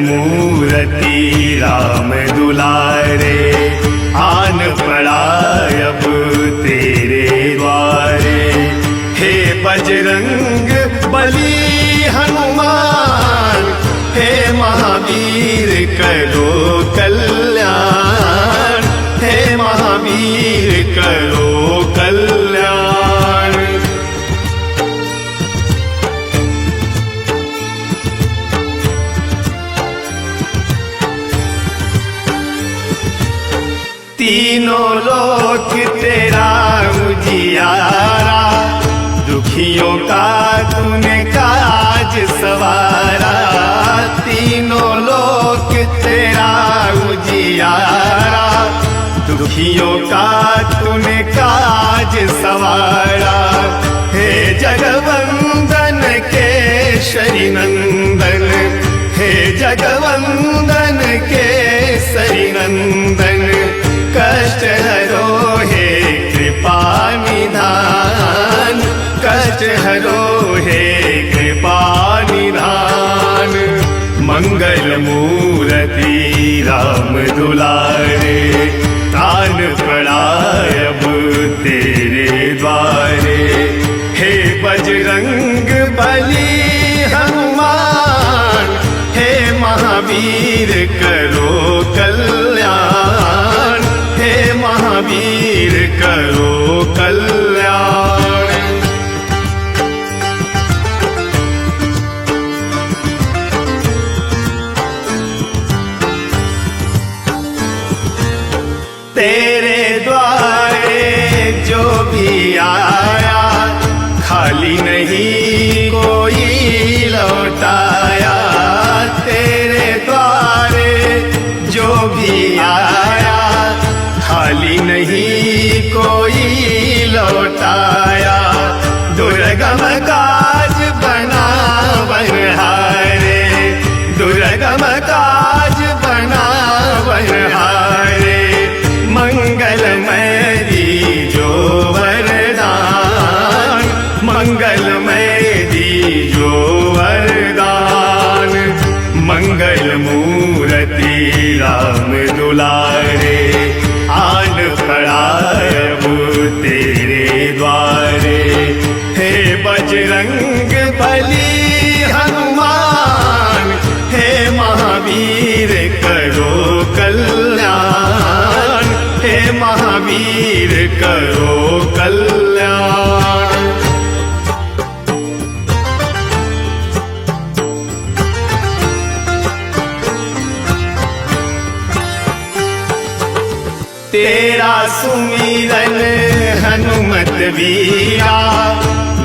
मूर्ति राम दुलारे, आन पड़ा अब तेरे द्वारे। हे बजरंग बली हनुमान, हे महावीर करो कल्याण, हे महावीर करो कल्याण। तीनों लोक तेरा उजियारा, दुखियों का तूने काज सवारा। तीनों लोक तेरा उजियारा, दुखियों का तूने काज सवारा। हे जगवंदन केशरी नंदन, हे जगवंदन केशरी नंदन, कष्ट हरो हे कृपा निधान, कष्ट हरो हे कृपा निधान। मंगल मूर्ति राम दुलारे, तान पड़ा अब तेरे द्वारे। हे बजरंग बली हनुमान, हे महावीर करो कल्याण, हे महावीर करो कल्याण। तेरे द्वारे जो भी आया, खाली नहीं कोई लौटाया। तेरे द्वारे जो भी आया, खाली नहीं कोई लौटाया। दुर्गम काज बना बनहारे, दुर्गम काज बना बनहारे। मंगलमय दीजो वरदान, मंगलमय दीजो वरदान। मंगल मूर्ति राम दुलारे, आन पड़ा अब तेरे द्वारे। हे बजरंग बली हनुमान, हे महावीर करो कल्याण, हे महावीर करो कल्याण। तेरा सुमिरन हनुमत वीरा,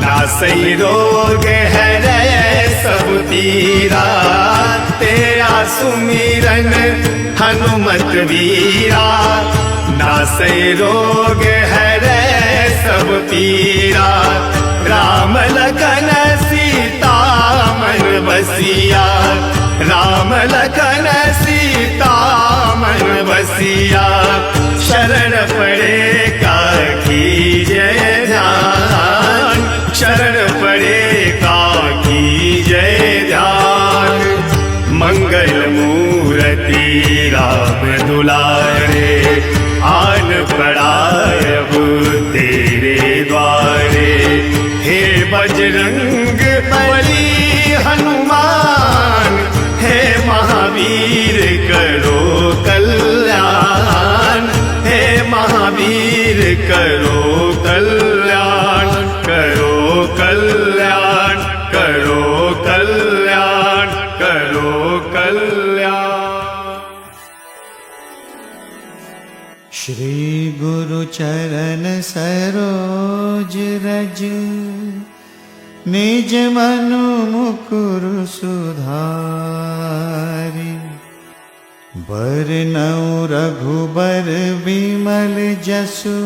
नासई रोग हरै सब पीरा। तेरा सुमिरन हनुमत वीरा, नासई रोग हरै सब पीरा। राम लखन सीता मन बसिया, राम लखन सीता मन बसिया। शरण पड़े काकी जय ध्यान, शरण पड़े काकी जय ध्यान। मंगल मूर्ति राम दुलारे, आन पड़ा अब तेरे द्वारे। हे बजरंग बली हनुमान, हे महावीर करो कल्याण, हे महावीर करो कल्याण, करो कल्याण, करो कल्याण, करो कल्याण। श्री गुरु चरण सरोज रज, निज मनु मुकुर सुधारि। बरनउँ रघुबर बिमल जसु,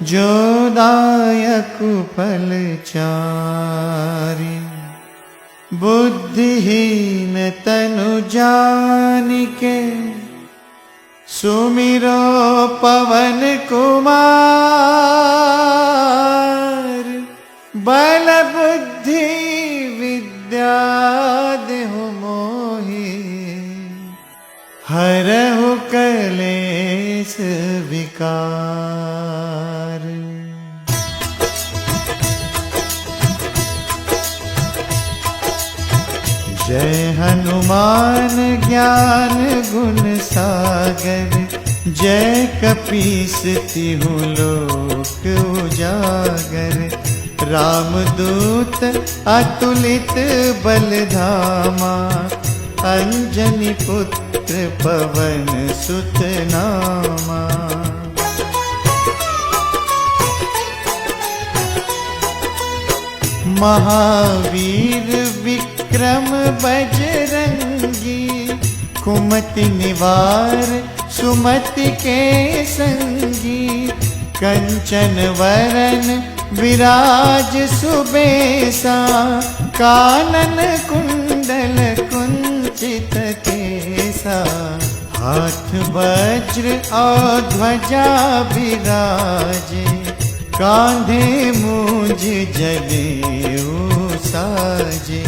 जो दायकु फल चारि। बुद्धिहीन तनु जानिके, सुमिरो पवन कुमार। बल बुद्धि विद्या देहु मोहि, हरहु कलेस विकार। जय हनुमान ज्ञान गुण सागर, जय कपीस तिहु लोक उजागर। रामदूत अतुलित बल धामा, अंजनी पुत्र पवन सुत नामा। महावीर विक्रम बजरंगी, कुमति निवार सुमति के संगी। कंचन वरन विराज सुबेसा, कानन कुंडल कुंचित केसा। हाथ वज्र और ध्वजा विराजे, कांधे मूंज जनेऊ साजे।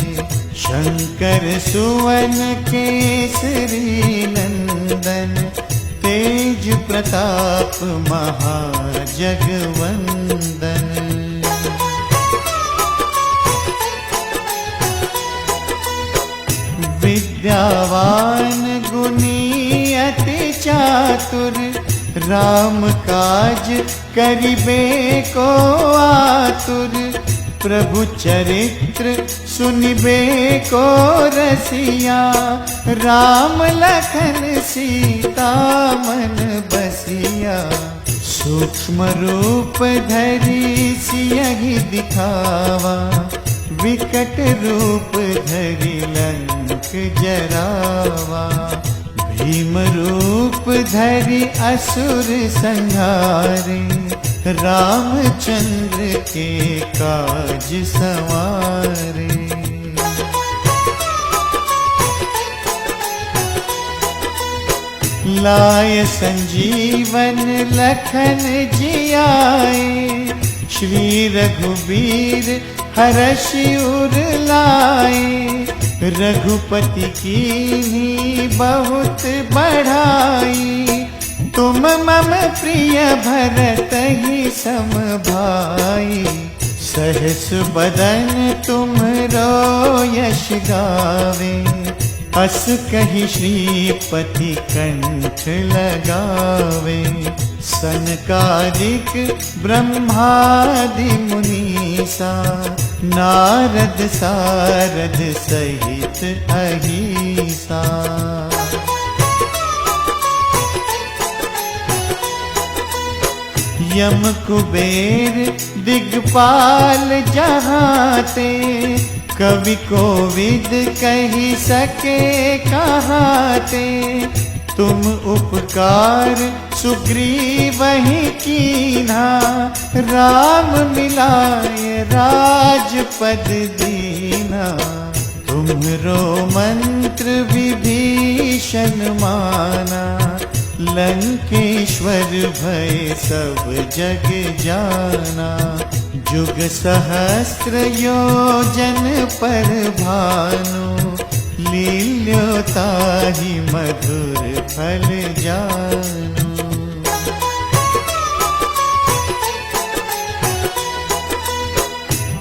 शंकर सुवन केसरी नंदन, तेज प्रताप महाजगवंदन। विद्यावान गुणी अति चातुर, राम काज करिबे को आतुर। प्रभु चरित्र सुनिबे को रसिया, राम लखन सीता मन बसिया। सूक्ष्म रूप धरि सियहि दिखावा, विकट रूप धरि लंक जरावा। भीम रूप धरि असुर संहारे, रामचंद्र के काज संवारे। लाय संजीवन लखन जियाए, श्री रघुबीर हरषि उर लाए। रघुपति कीन्ही बहुत बढ़ाई, तुम मम प्रिय भरतहि सम भाई। सहस बदन तुमरो यश गावे, अस कहि श्रीपति कंठ लगावे। सनकादिक ब्रह्मादि मुनीसा, नारद सारद सहित अहिसा। यम कुबेर दिगपाल जहाते, कवि कोविद कहि सके कहाते। तुम उपकार सुग्रीवहि कीन्हा, राम मिलाय राजपद दीन्हा। तुम्हरो मंत्र विभीषण माना, लंकेश्वर भय सब जग जाना। जुग सहस्र योजन पर भानु, लील्योताहि मधुर फल जानू।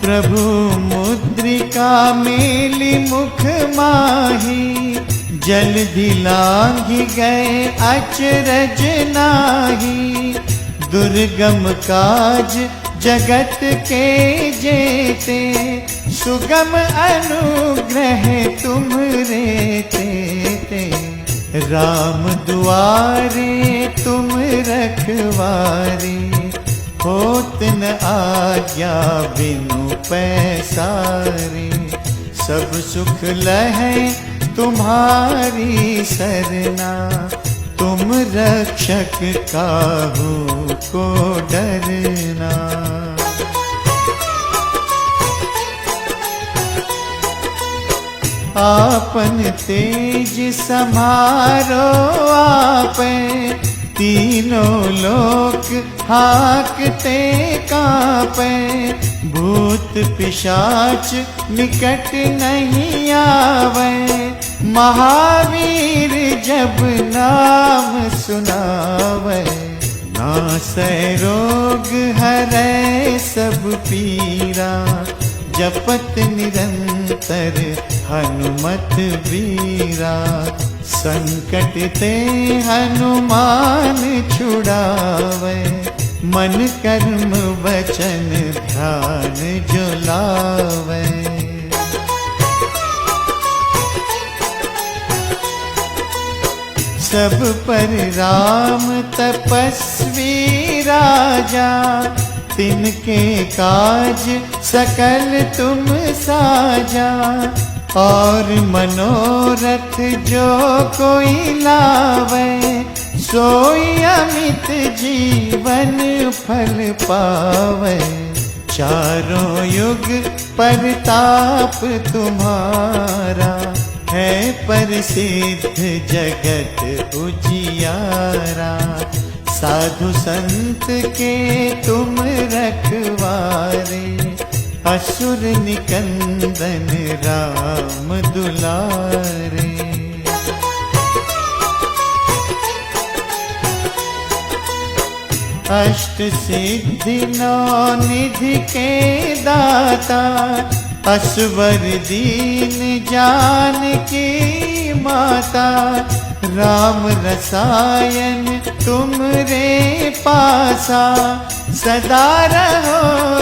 प्रभु मुद्रिका मेलि मुख माही, जलधि लांघि गए अचरज नाहि। दुर्गम काज जगत के जेते, सुगम अनुग्रह तुम्हरे तेते। राम दुआरे तुम रखवारे, होत न आज्ञा बिनु पैसारे। सब सुख लहै तुम्हारी सरना, तुम रक्षक काहू को डरना। आपन तेज समारो आपे, तीनों लोक हाकते कांपे। भूत पिशाच निकट नहीं आवे, महावीर जब सुनावे। नासै रोग हरै सब पीरा, जपत निरंतर हनुमत वीरा। संकट ते हनुमान छुड़ावे, मन कर्म वचन ध्यान जो लावे। सब पर राम तपस्वी राजा, तिनके काज सकल तुम साजा। और मनोरथ जो कोई लावे, सोई अमित जीवन फल पावे। चारों युग परताप तुम्हारा, है प्रसिद्ध जगत उजियारा। साधु संत के तुम रखवारे, असुर निकंदन राम दुलारे। अष्ट सिद्धि नौ निधि के दाता, असवर दीन जानकी माता। राम रसायन तुमरे पासा, सदा रहो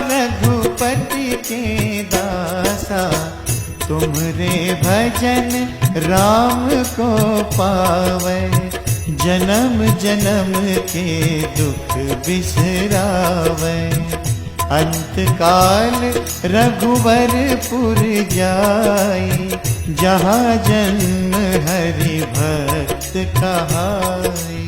रघुपति के दासा। तुमरे भजन राम को पावे, जन्म जन्म के दुख बिसरावे। अंत काल रघुवरपुर जाई, जहाँ जन्म हरि भक्त कहाई।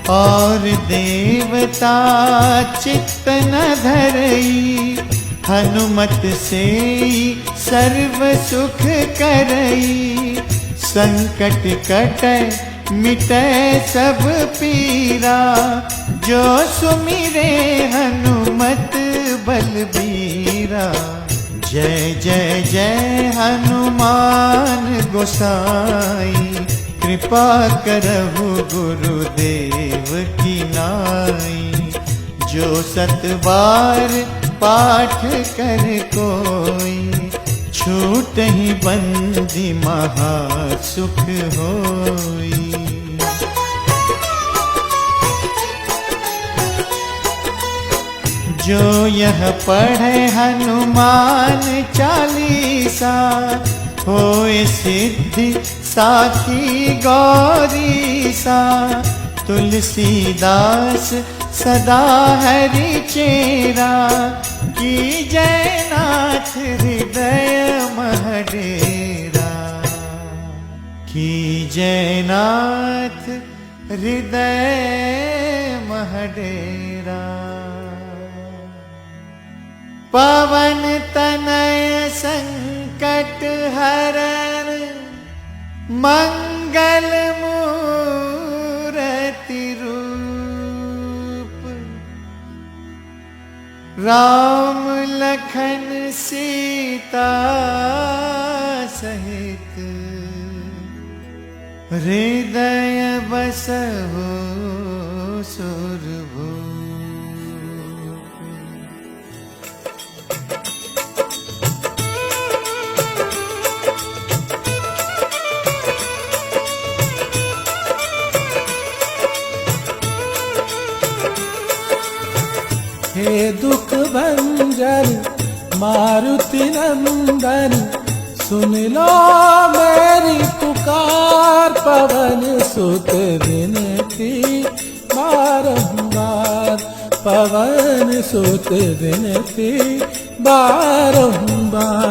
और देवता चित्त न धरई, हनुमत से सर्व सुख करई। संकट कटै मिटै सब पीरा, जो सुमिरे हनुमत बलबीरा। जय जय जय हनुमान गोसाई, कृपा करहु गुरुदेव की नाई। जो सतबार पाठ कर कोई, छूट ही बंदी महा सुख होई। जो यह पढ़े हनुमान चालीसा, होए सिद्धि साखी गौरीसा। तुलसीदास सदा हरि चेरा, की जयनाथ हृदय महडेरा। की जयनाथ हृदय महडेरा। पवन तनय संकट हरन, मंगल मूरति रूप। राम लखन सीता सहित, हृदय बसहु सुरभूप। हे दुख भंजन मारुति नंदन, सुन लो मेरी पुकार। पवन सुत विनती बारंबार, पवन सुत विनती बारंबार।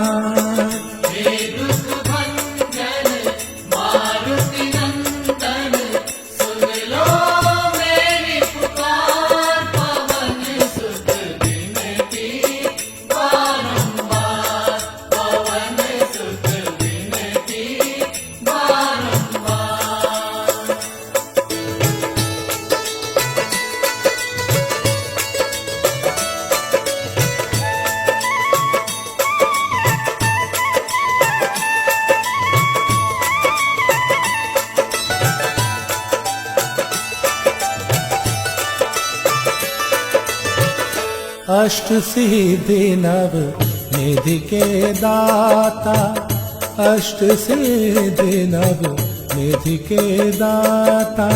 अष्ट सिद्धि नव निधि के दाता, अष्ट सिद्धि नव निधि के दाता,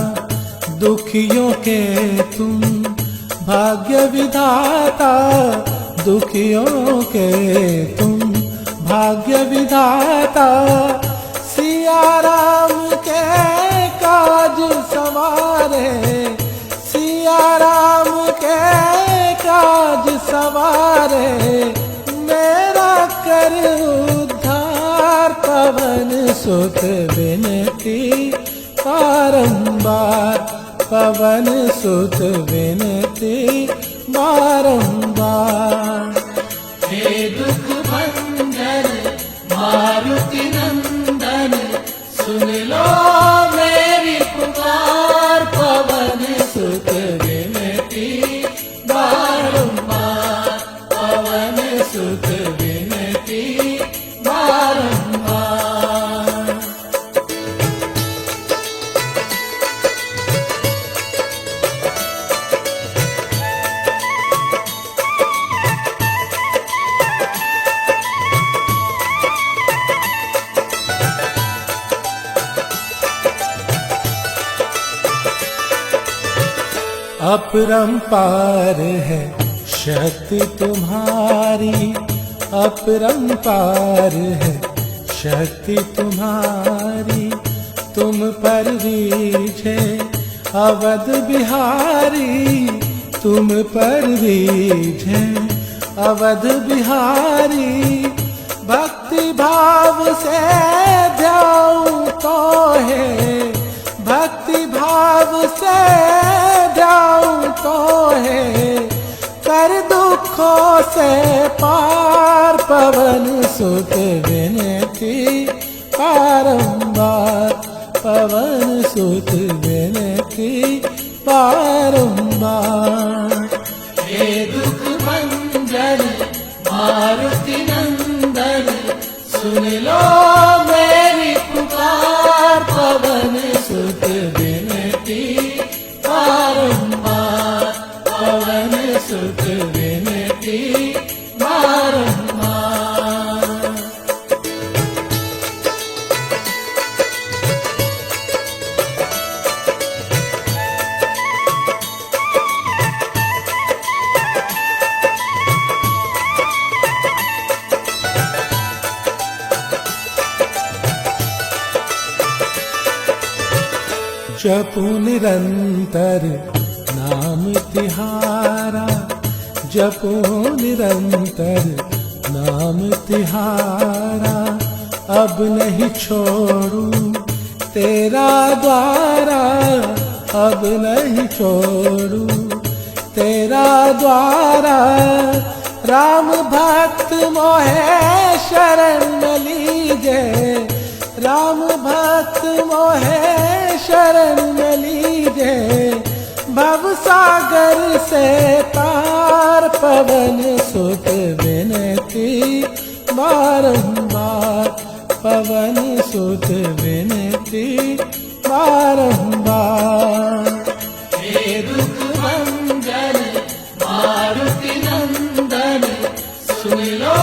दुखियों के तुम भाग्य विधाता, दुखियों के तुम भाग्य विधाता, सिया राम के काज सवारे, सिया राम के काज सवारे, मेरा कर उद्धार, पवन सुत विनती बारंबार, पवन सुत विनती बारंबार। हे दुख भंजन मारुति नंदन, सुन लो मेरी पुकार, पवन सुत विनती बारंबार, पवन सुत विनती बारंबार। अपरंपार है शक्ति तुम्हारी, अपरंपार है शक्ति तुम्हारी, तुम पर रीझे अवध बिहारी, तुम पर रीझे अवध बिहारी, भक्ति भाव से ध्याऊं तो है, भक्ति भाव से ध्याऊं तो है, कर दुखों से पार, पवन सुत विनती बारंबार, पवन सुत विनती बारंबार। हे दुख भंजन मारुति नंदन, सुन लो मेरी पुकार, पवन सुत विनती बारंबार, पवन सुत विनती बारंबार। जपू निरंतर नाम तिहारा, जपू निरंतर नाम तिहारा, अब नहीं छोड़ू तेरा द्वारा, अब नहीं छोड़ू तेरा द्वारा, राम भक्त मोहे शरण लीजे, राम भक्त मोहे शरण लीजे, भव सागर से पार, पवन सुत विनती बारंबार, पवन सुत विनती बारंबार। हे दुख भंजन मारुति नंदन, सुन लो